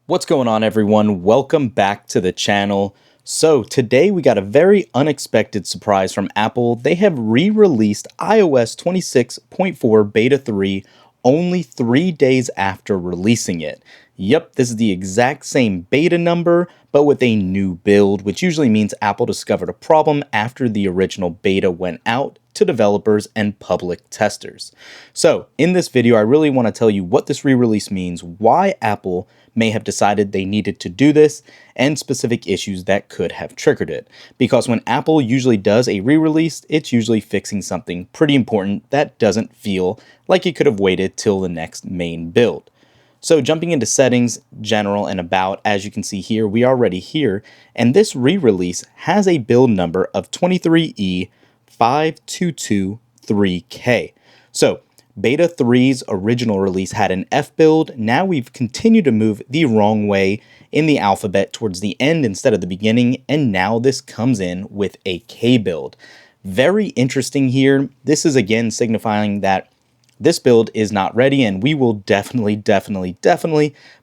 What's going on, everyone? Welcome back to the channel. So today we got a very unexpected surprise from Apple. They have re-released iOS 26.4 Beta 3 only 3 days after releasing it. Yep, this is the exact same beta number, but with a new build, which usually means Apple discovered a problem after the original beta went out to developers and public testers. So in this video, I really want to tell you what this re-release means, why Apple may have decided they needed to do this, and specific issues that could have triggered it. Because when Apple usually does a re-release, it's usually fixing something pretty important that doesn't feel like it could have waited till the next main build. So jumping into settings, general, and about, as you can see here, we are already here, and this re-release has a build number of 23E5223K. So Beta 3's original release had an F build. Now we've continued to move the wrong way in the alphabet towards the end instead of the beginning, and now this comes in with a K build. Very interesting here. This is again signifying that this build is not ready, and we will definitely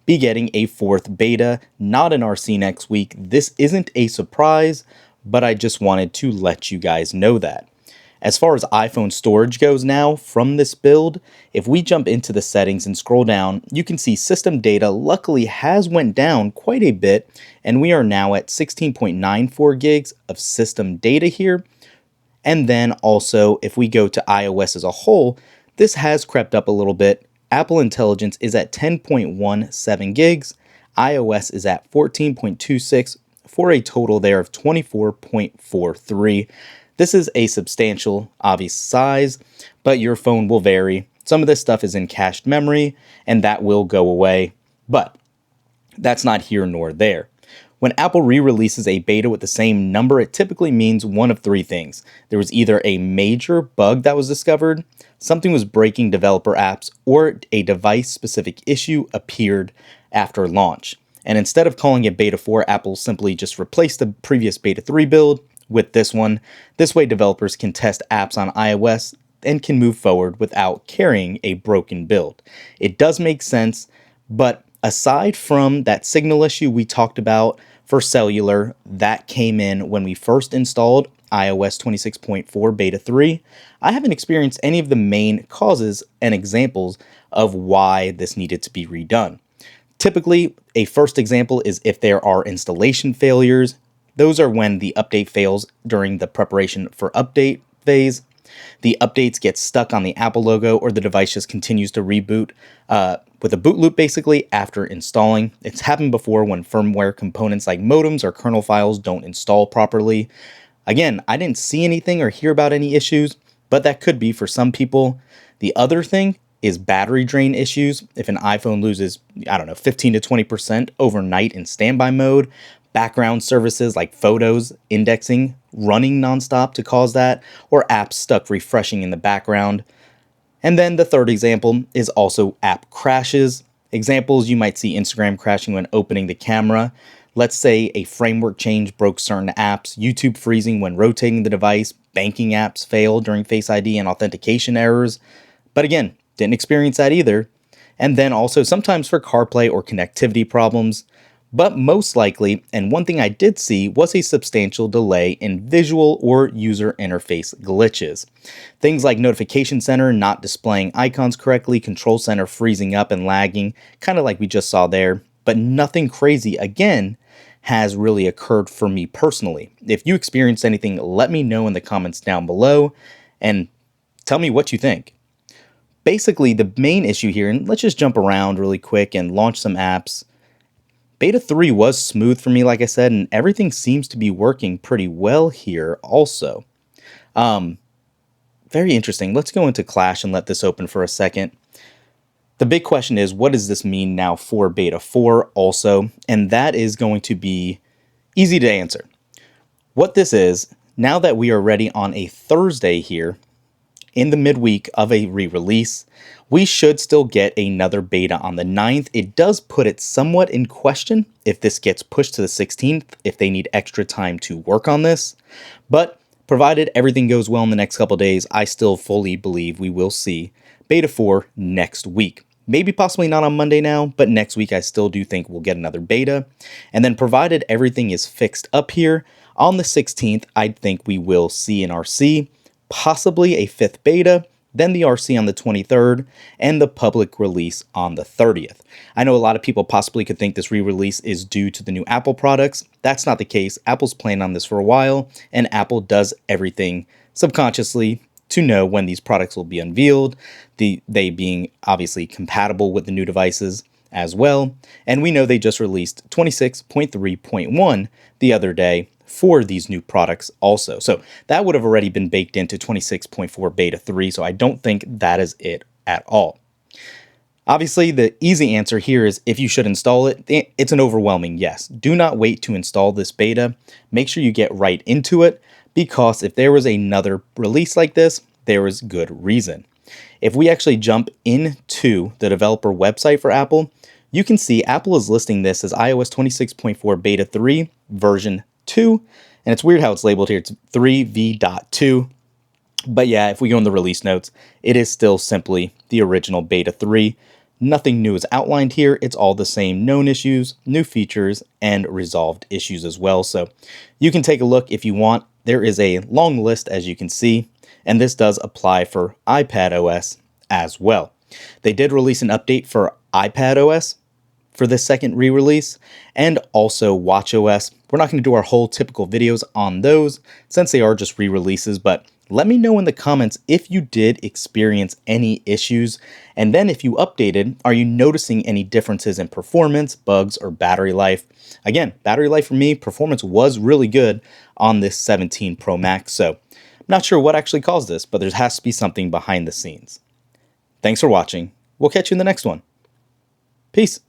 be getting a fourth beta, not in RC next week. This isn't a surprise, but I just wanted to let you guys know that. As far as iPhone storage goes now from this build, if we jump into the settings and scroll down, you can see system data luckily has went down quite a bit, and we are now at 16.94 gigs of system data here. And then also, if we go to iOS as a whole, this has crept up a little bit. Apple Intelligence is at 10.17 gigs. iOS is at 14.26 for a total there of 24.43. This is a substantial, obvious size, but your phone will vary. Some of this stuff is in cached memory, and that will go away, but that's not here nor there. When Apple re-releases a beta with the same number, it typically means one of three things. There was either a major bug that was discovered, something was breaking developer apps, or a device-specific issue appeared after launch. And instead of calling it Beta 4, Apple simply just replaced the previous Beta 3 build with this one. This way developers can test apps on iOS and can move forward without carrying a broken build. It does make sense, but aside from that signal issue we talked about for cellular that came in when we first installed iOS 26.4 Beta 3, I haven't experienced any of the main causes and examples of why this needed to be redone. Typically, a first example is if there are installation failures. Those are when the update fails during the preparation for update phase. The updates get stuck on the Apple logo, or the device just continues to reboot with a boot loop basically after installing. It's happened before when firmware components like modems or kernel files don't install properly. Again, I didn't see anything or hear about any issues, but that could be for some people. The other thing is battery drain issues. If an iPhone loses, 15 to 20% overnight in standby mode, background services like photos, indexing, running nonstop to cause that, or apps stuck refreshing in the background. And then the third example is also app crashes. Examples, you might see Instagram crashing when opening the camera. Let's say a framework change broke certain apps, YouTube freezing when rotating the device, banking apps fail during Face ID and authentication errors. But again, didn't experience that either. And then also sometimes for CarPlay or connectivity problems. But most likely, and one thing I did see, was a substantial delay in visual or user interface glitches. Things like Notification Center not displaying icons correctly, Control Center freezing up and lagging, kind of like we just saw there. But nothing crazy, again, has really occurred for me personally. If you experienced anything, let me know in the comments down below, and tell me what you think. Basically, the main issue here, and let's just jump around really quick and launch some apps. Beta 3 was smooth for me, like I said, and everything seems to be working pretty well here also. Very interesting. Let's go into Clash and let this open for a second. The big question is, what does this mean now for Beta 4 also? And that is going to be easy to answer. What this is, now that we are ready on a Thursday here, in the midweek of a re-release, we should still get another beta on the 9th. It does put it somewhat in question if this gets pushed to the 16th, if they need extra time to work on this. But provided everything goes well in the next couple days, I still fully believe we will see Beta 4 next week. Maybe possibly not on Monday now, but next week I still do think we'll get another beta. And then provided everything is fixed up here, on the 16th, I think we will see an RC, possibly a 5th beta, then the RC on the 23rd, and the public release on the 30th. I know a lot of people possibly could think this re-release is due to the new Apple products. That's not the case. Apple's planned on this for a while, and Apple does everything subconsciously to know when these products will be unveiled, they being obviously compatible with the new devices as well. And we know they just released 26.3.1 the other day for these new products also. So that would have already been baked into 26.4 beta 3, so I don't think that is it at all. Obviously, the easy answer here is if you should install it, it's an overwhelming yes. Do not wait to install this beta. Make sure you get right into it, because if there was another release like this, there is good reason. If we actually jump into the developer website for Apple, you can see Apple is listing this as iOS 26.4 beta 3 version 2, and it's weird how it's labeled here. It's 3v.2. But yeah, if we go in the release notes, it is still simply the original beta 3. Nothing new is outlined here. It's all the same known issues, new features, and resolved issues as well. So you can take a look if you want. There is a long list, as you can see, and this does apply for iPad OS as well. They did release an update for iPad OS for this second re-release, and also watchOS. We're not going to do our whole typical videos on those since they are just re-releases, but let me know in the comments if you did experience any issues, and then if you updated, are you noticing any differences in performance, bugs, or battery life? Again, battery life for me, performance was really good on this 17 Pro Max, so I'm not sure what actually caused this, but there has to be something behind the scenes. Thanks for watching. We'll catch you in the next one. Peace.